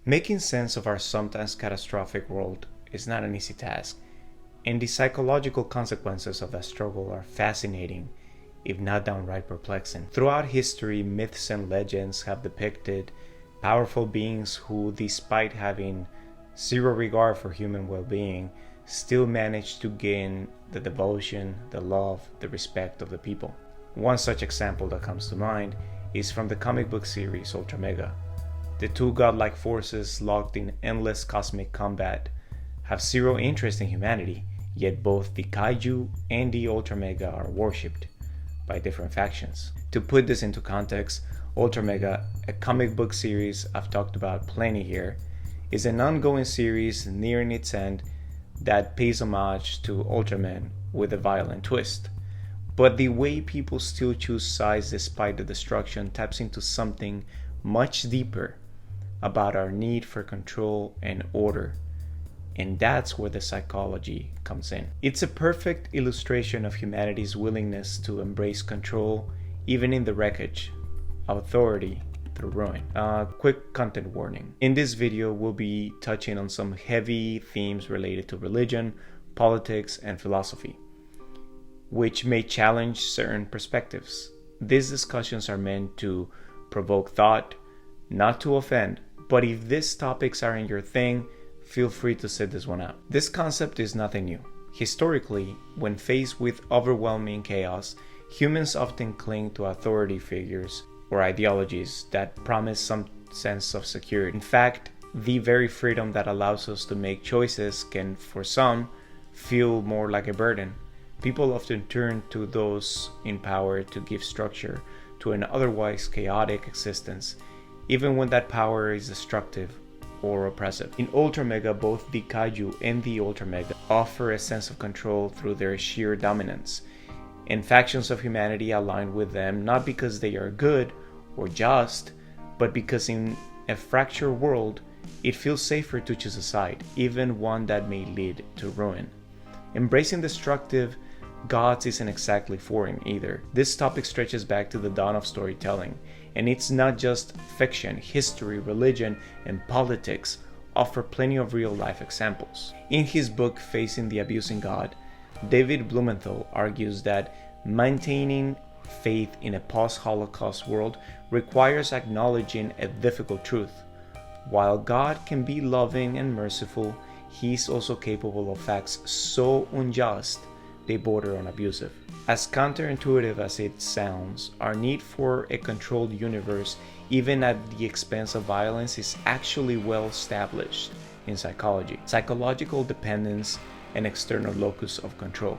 Making sense of our sometimes catastrophic world is not an easy task, and the psychological consequences of that struggle are fascinating, if not downright perplexing. Throughout history, myths and legends have depicted powerful beings who, despite having zero regard for human well being, still manage to gain the devotion, the love, the respect of the people. One such example that comes to mind is from the comic book series UltraMega. The two godlike forces locked in endless cosmic combat have zero interest in humanity, yet both the kaiju and the UltraMega are worshipped by different factions. To put this into context, UltraMega, a comic book series I've talked about plenty here, is an ongoing series nearing its end that pays homage to Ultraman with a violent twist. But the way people still choose sides despite the destruction taps into something much deeper about our need for control and order. And that's where the psychology comes in. It's a perfect illustration of humanity's willingness to embrace control, even in the wreckage, authority through ruin. Quick content warning. In this video, we'll be touching on some heavy themes related to religion, politics, and philosophy, which may challenge certain perspectives. These discussions are meant to provoke thought, not to offend, but if these topics aren't your thing, feel free to sit this one out. This concept is nothing new. Historically, when faced with overwhelming chaos, humans often cling to authority figures or ideologies that promise some sense of security. In fact, the very freedom that allows us to make choices can, for some, feel more like a burden. People often turn to those in power to give structure to an otherwise chaotic existence, even when that power is destructive or oppressive. In UltraMega, both the kaiju and the UltraMega offer a sense of control through their sheer dominance, and factions of humanity align with them not because they are good or just, but because in a fractured world, it feels safer to choose a side, even one that may lead to ruin. Embracing destructive gods isn't exactly foreign either. This topic stretches back to the dawn of storytelling, and it's not just fiction. History, religion, and politics offer plenty of real-life examples. In his book Facing the Abusing God, David Blumenthal argues that maintaining faith in a post-Holocaust world requires acknowledging a difficult truth. While God can be loving and merciful, he is also capable of acts so unjust they border on abusive. As counterintuitive as it sounds, our need for a controlled universe, even at the expense of violence, is actually well established in psychology. Psychological dependence, an external locus of control.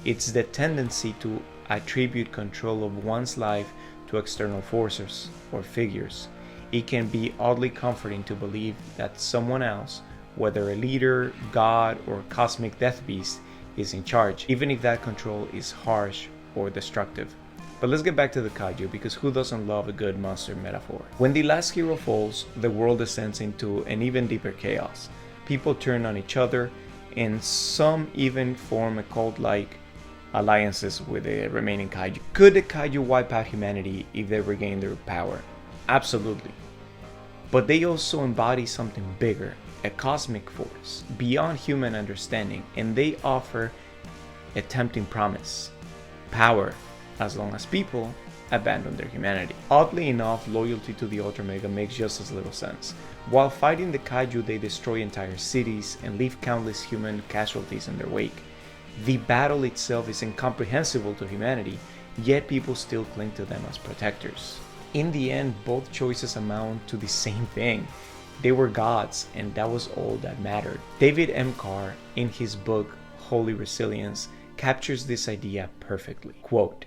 It's the tendency to attribute control of one's life to external forces or figures. It can be oddly comforting to believe that someone else, whether a leader, god, or cosmic death beast, is in charge, even if that control is harsh or destructive. But let's get back to the kaiju, because who doesn't love a good monster metaphor? When the last hero falls, the world descends into an even deeper chaos. People turn on each other, and some even form a cult-like alliances with the remaining kaiju. Could the kaiju wipe out humanity if they regain their power? Absolutely. But they also embody something bigger, a cosmic force, beyond human understanding, and they offer a tempting promise: power, as long as people abandon their humanity. Oddly enough, loyalty to the UltraMega makes just as little sense. While fighting the kaiju, they destroy entire cities and leave countless human casualties in their wake. The battle itself is incomprehensible to humanity, yet people still cling to them as protectors. In the end, both choices amount to the same thing. They were gods, and that was all that mattered. David M. Carr, in his book Holy Resilience, captures this idea perfectly. Quote,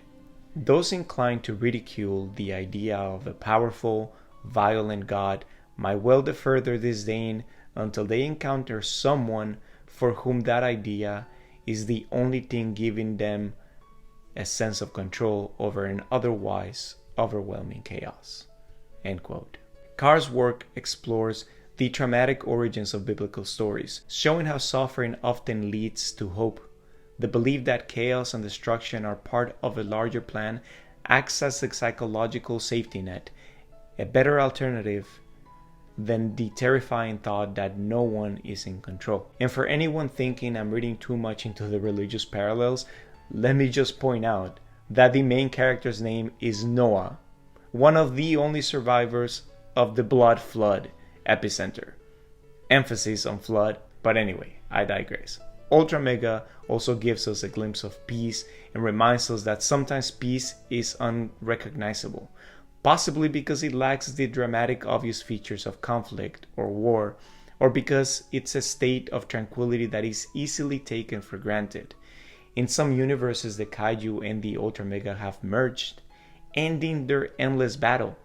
"Those inclined to ridicule the idea of a powerful, violent God might well defer their disdain until they encounter someone for whom that idea is the only thing giving them a sense of control over an otherwise overwhelming chaos." End quote. Carr's work explores the traumatic origins of biblical stories, showing how suffering often leads to hope. The belief that chaos and destruction are part of a larger plan acts as a psychological safety net, a better alternative than the terrifying thought that no one is in control. And for anyone thinking I'm reading too much into the religious parallels, let me just point out that the main character's name is Noah, one of the only survivors of the blood flood epicenter. Emphasis on flood, but anyway, I digress. UltraMega also gives us a glimpse of peace and reminds us that sometimes peace is unrecognizable, possibly because it lacks the dramatic obvious features of conflict or war, or because it's a state of tranquility that is easily taken for granted. In some universes, the kaiju and the UltraMega have merged, ending their endless battle.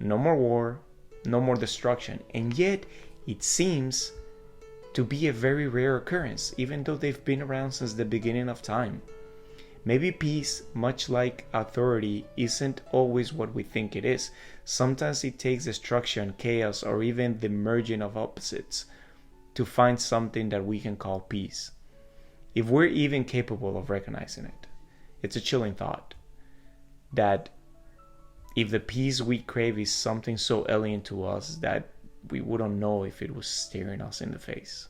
No more war, no more destruction, and yet it seems to be a very rare occurrence, even though they've been around since the beginning of time. Maybe peace, much like authority, isn't always what we think it is. Sometimes it takes destruction, chaos, or even the merging of opposites to find something that we can call peace. If we're even capable of recognizing it, it's a chilling thought that if the peace we crave is something so alien to us that we wouldn't know if it was staring us in the face.